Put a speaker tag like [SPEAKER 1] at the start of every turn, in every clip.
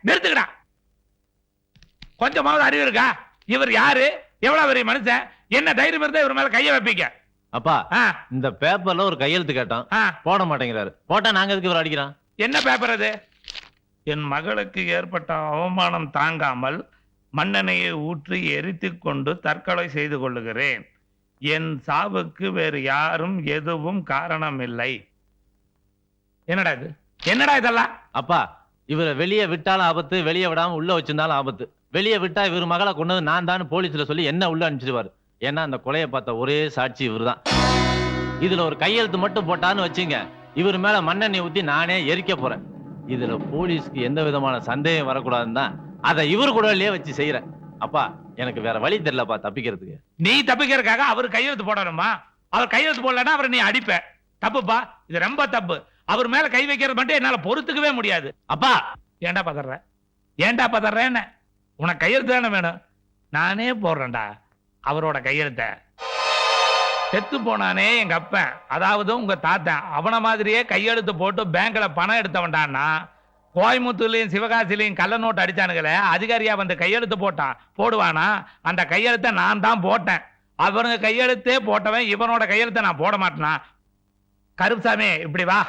[SPEAKER 1] நிறுத்துக்கடா. கொஞ்சமாவது அறிவு இருக்கா? இவர் யாரு? எவ்வளவு பெரிய மனுஷன்? என்ன தைரியம் இருந்தா இவர் மேல கைய வைப்பீங்க?
[SPEAKER 2] அப்பா, இந்த பேப்பர்ல ஒரு கையெழுத்து கேட்டோம், போட மாட்டேங்கிறாரு. போட்டா நாங்க எதுக்கு இவர் அடிக்கிறோம்?
[SPEAKER 1] என்ன பேப்பர் அது? என் மகளுக்கு ஏற்பட்ட அவமானம் தாங்காமல் மண்ணெண்ணெயை ஊற்றி எரித்துக் கொண்டு தற்கொலை செய்து கொள்ளுகிறேன். என் சாவுக்கு வேறு யாரும் எதுவும் காரணம் இல்லை. என்னடா இது? என்னடா இதெல்லாம்?
[SPEAKER 2] அப்பா, இவரை வெளியே விட்டாலும் ஆபத்து, வெளியே விடாம உள்ள வச்சிருந்தாலும் ஆபத்து. வெளியே விட்டா இவர் மகளை கொண்டது நான் தான் போலீஸ்ல சொல்லி என்ன உள்ள அனுப்பிச்சிருவாரு. ஏன்னா அந்த கொலையை பார்த்த ஒரே சாட்சி இவர்தான். இதுல ஒரு கையெழுத்து மட்டும் போட்டான்னு வச்சுங்க, இவர் மேல மண்ணெண்ணெய் ஊத்தி நானே எரிக்க போறேன். இதுல போலீஸ்க்கு எந்த விதமான சந்தேகம் வரக்கூடாதுன்னு தான் அதை இவர் கூடலயே வச்சு செய்யறேன். அப்பா, எனக்கு வேற வழி தெரியலப்பா தப்பிக்கிறதுக்கு.
[SPEAKER 1] நீ தப்பிக்கிறதுக்காக அவர் கையெழுத்து போடணுமா? அவர் கையெழுத்து போடலன்னா அவரை நீ அடிப்ப. தப்புப்பா, இது ரொம்ப தப்பு. அவர் மேல கை வைக்கிறது மட்டும் என்னால பொறுத்துக்கவே முடியாது.
[SPEAKER 2] அப்பா,
[SPEAKER 1] ஏண்டா பதற? ஏண்டா பதறேன்னு? உனக்கு கையெழுத்து தானே வேணும்? நானே போடுறேன்டா அவரோட கையெழுத்த. செத்து போனானே எங்க அப்பன், அதாவது உங்க தாத்தன், அவன மாதிரியே கையெழுத்து போட்டு பேங்க்ல பணம் எடுத்தவன்டான்னா, கோயம்புத்தூர்லயும் சிவகாசிலையும் கள்ள நோட்டு அடிச்சானுங்களே, அதிகாரியா வந்து கையெழுத்து போட்டான். போடுவானா? அந்த கையெழுத்தை நான் தான் போட்டேன். அவனுங்க கையெழுத்தே போட்டவன் இவனோட கையெழுத்தை நான் போட மாட்டேனா? கருப்சாமி, இப்படி வா.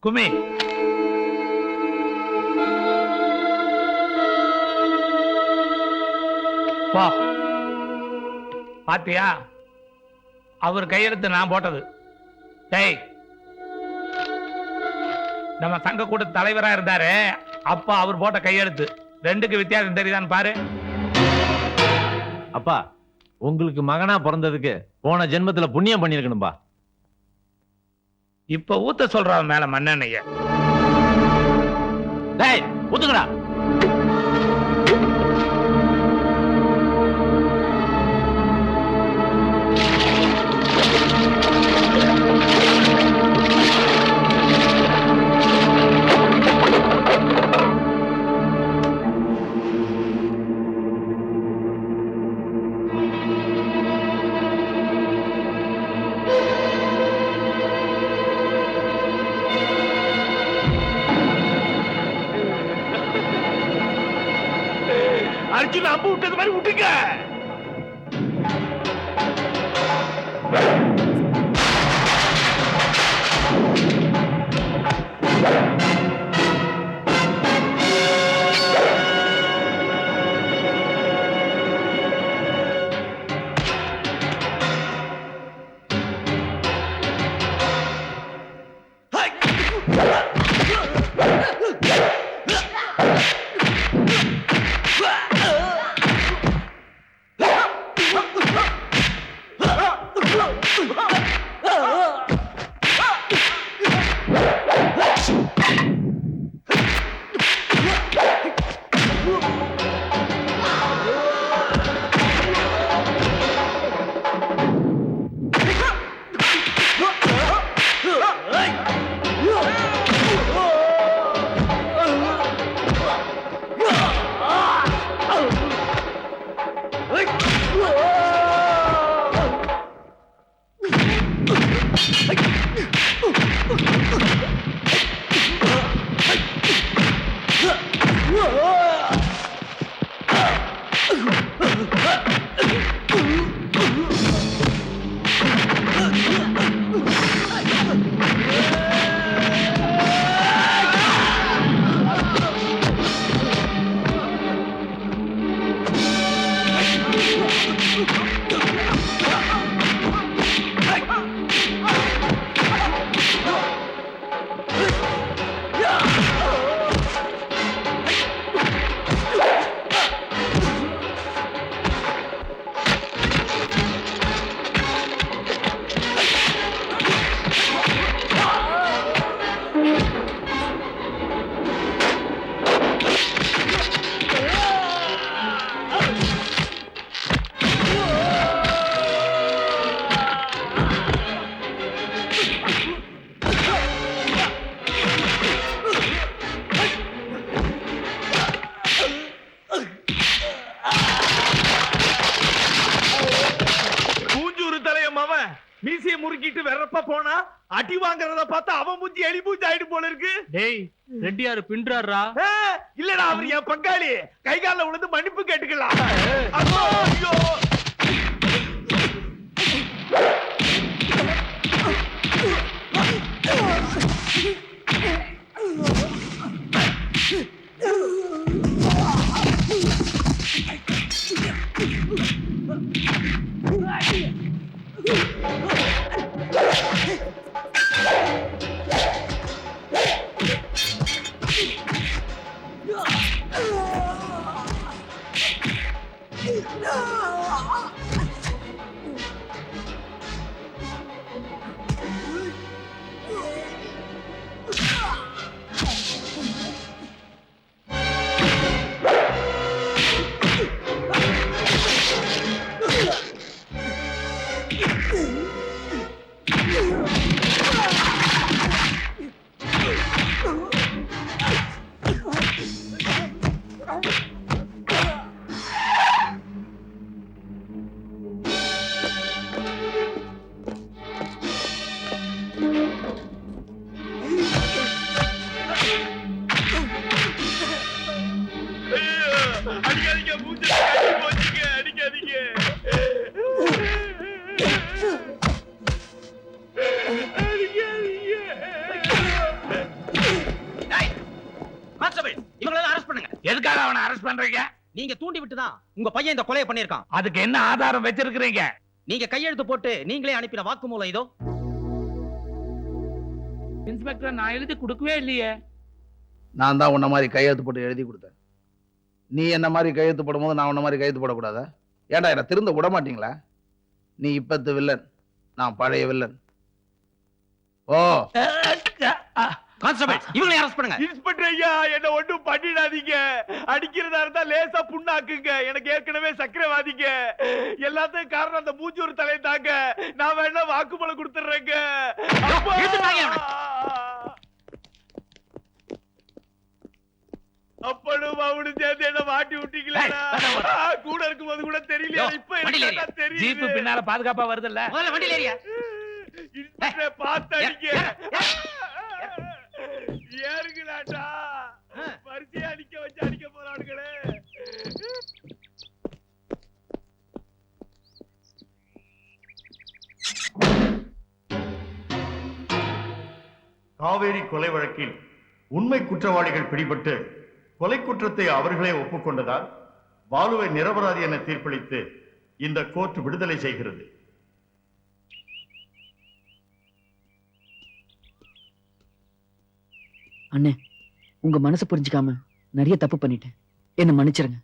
[SPEAKER 1] குமி, போ. பாத்தியா, அவர் கையெழுத்து நான் போட்டது. டேய், நம்ம சங்க கூட தலைவரா இருந்தாரு அப்ப அவர் போட்ட கையெழுத்து. ரெண்டுக்கு வித்தியாசம் தெரியுதான்னு பாரு.
[SPEAKER 2] அப்பா, உங்களுக்கு மகனா பிறந்ததுக்கு போன ஜென்மத்துல புண்ணியம் பண்ணிருக்கணும்பா.
[SPEAKER 1] இப்ப ஊத்த சொல்றவன் மேல மண்ணெண்ணெய.
[SPEAKER 2] டேய், ஊத்துங்கடா.
[SPEAKER 1] அர்ஜுன் அம்பு விட்டது மாதிரி விட்டுங்க.
[SPEAKER 3] மீசையை முறுக்கிட்டு வெறப்ப போனா அடி வாங்குறத பார்த்தா அவன் மூஞ்சி எலி மூஞ்சி ஆயிடு போல இருக்கு.
[SPEAKER 4] டேய் ரெட்டியாரு பின்றாரா?
[SPEAKER 3] இல்லடா அவர் என் பங்காளி, கை கால விழுந்து மன்னிப்பு கேட்டுக்கலாம். ஐயோ அடிக்காதீங்க, மூஞ்சி கட்டி போச்சுங்க, அடிக்காதீங்க.
[SPEAKER 1] எதுக்காக அவனை அரெஸ்ட் பண்றீங்க?
[SPEAKER 5] நீங்க தூண்டி விட்டுதான் உங்க பையன் இந்த கொலையை பண்ணிருக்கான்.
[SPEAKER 1] அதுக்கு என்ன ஆதாரம் வச்சிருக்கிறீங்க?
[SPEAKER 5] நீங்க கையெழுத்து போட்டு நீங்களே அனுப்பின வாக்குமூலம் இதோ.
[SPEAKER 1] இன்ஸ்பெக்டர், நான் எழுதி கொடுக்கவே இல்லையே.
[SPEAKER 6] நான் தான் உன்ன மாதிரி கையெழுத்து போட்டு எழுதி கொடுத்தேன். நீ என்ன மாதிரி கையெழுத்து போடும்போது நான் உன்ன மாதிரி கையெழுத்து போடக்கூடாதா? ஏன்டா என்ன திருந்த விட மாட்டீங்களா? நீ இப்பத்து வில்லன், நான் பழைய வில்லன். ஓ
[SPEAKER 5] கான்ஸ்டபிள், இவங்களை அரெஸ்ட் பண்ணுங்க.
[SPEAKER 3] இன்ஸ்பெக்டர் ஐயா, என்ன ஒண்ணும் பண்ணிடாதீங்க. அடிக்கிறதா இருந்தா லேசா புண்ணாக்குங்க. எனக்கு ஏற்கனவே சக்கரவாதிங்க. எல்லாத்துக்கும் காரணம் அந்த மூஞ்சூர் தலை தாங்க. நான் வேணா வாக்குமூலம் கொடுத்துறேங்க. அப்பனும் அவனு சேர்ந்து என்ன மாட்டி விட்டீங்களா? கூட இருக்கும்போது கூட தெரியல, இப்ப எனக்கு தெரியும்.
[SPEAKER 1] ஜீப்பு பின்னால பாதுகாப்பா வருதுல்ல?
[SPEAKER 5] முதல்ல வண்டியில ஏறியா.
[SPEAKER 3] இன்ஸ்பெக்டர் பார்த்து அடிக்க. ஏறுங்களாட்டா, வரிசையா அடிக்க வச்சு அடிக்க போறானுங்களே.
[SPEAKER 7] காவேரி கொலை வழக்கில் உண்மை குற்றவாளிகள் பிடிபட்டு கொலை குற்றத்தை அவர்களே ஒப்புக்கொண்டதால் பாலுவை நிரபராதி என தீர்ப்பளித்து இந்த கோர்ட் விடுதலை செய்கிறது.
[SPEAKER 8] அண்ணே, உங்க மனசு புரிஞ்சுக்காம நிறைய தப்பு பண்ணிட்டேன், என்ன மன்னிச்சிருங்க.